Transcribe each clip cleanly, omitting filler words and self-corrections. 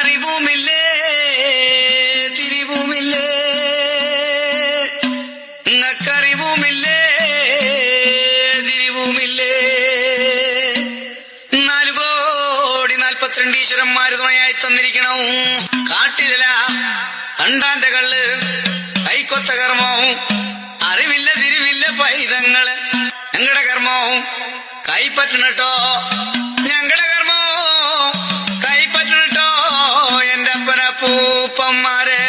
നിങ്ങക്കറിവുമില്ലേ തിരിവുമില്ലേ നിങ്ങക്കറിവുമില്ലേ തിരിവുമില്ലേ 4,42 ഈശ്വരന്മാര് തുണയായി തന്നിരിക്കണം. കാട്ടിലല തണ്ടാന്റെ കള്ള് കൈക്കൊത്ത കർമ്മവും അറിവില്ല തിരിവില്ല പൈതങ്ങള് ഞങ്ങളുടെ കർമ്മവും കൈപ്പറ്റണട്ടോ ഞങ്ങളുടെ കർമ്മവും കൈപ്പറ്റണട്ടോ എന്റെ അപ്പന പൂപ്പന്മാരെ.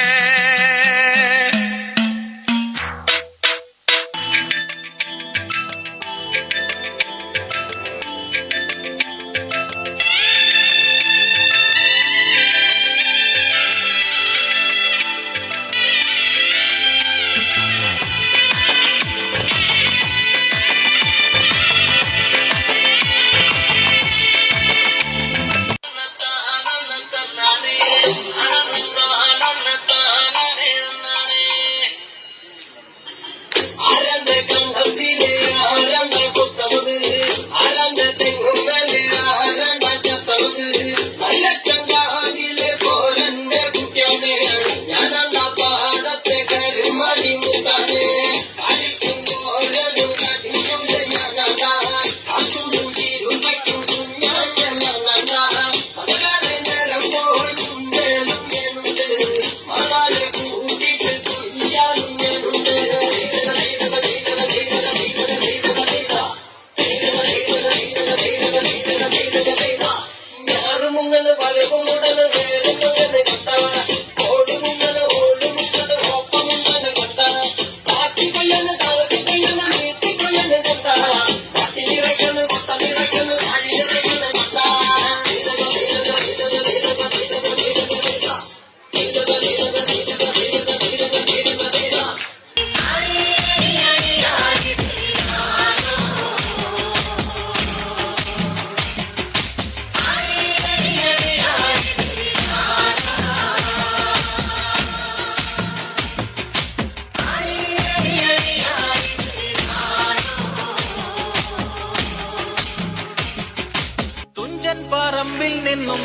പറമ്പിൽ നിന്നും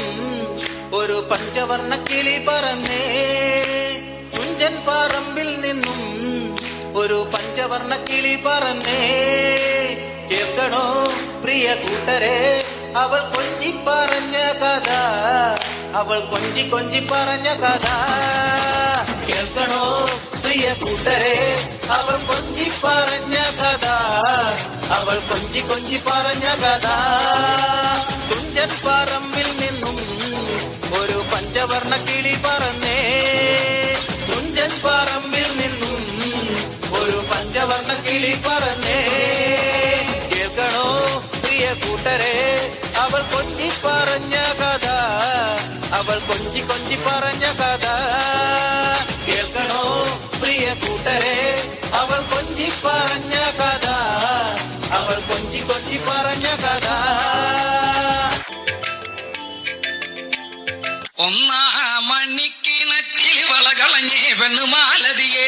ഒരു പഞ്ചവർണ്ണ കിളി പറന്നേ. കുഞ്ചൻ പറമ്പിൽ നിന്നും ഒരു പഞ്ചവർണ്ണ കിളി പറന്നേ. കേൾക്കണോ പ്രിയ കൂട്ടരെ അവൾ കൊഞ്ചി പറഞ്ഞ കഥ, അവൾ കൊഞ്ചി കൊഞ്ചി പറഞ്ഞ കഥ. കേൾക്കണോ പ്രിയ കൂട്ടരെ അവൾ കൊഞ്ചി പറഞ്ഞ കഥ, അവൾ കൊഞ്ചി കൊഞ്ചി പറഞ്ഞ കഥ. കുഞ്ചൻ പറമ്പിൽ നിന്നും ഒരു പഞ്ചവർണ്ണ കിളി പറന്നേ. കുഞ്ചൻ പറമ്പിൽ നിന്നും ഒരു പഞ്ചവർണ്ണ കിളി പറന്നേ. കേൾക്കണോ പ്രിയ കൂട്ടരെ അവൾ കൊഞ്ചി പറഞ്ഞ കഥ, അവൾ കൊഞ്ചി കൊഞ്ചി പറഞ്ഞ കഥ. കേൾക്കണോ പ്രിയ കൂട്ടരെ അവൾ കൊഞ്ചി പറഞ്ഞ കഥ, അവൾ കൊഞ്ചി കൊഞ്ചി പറഞ്ഞ കഥ. ഒന്നാ മണിക്കിണറ്റിൽ വളകളഞ്ഞേ പെണ്ണുമാലതിയേ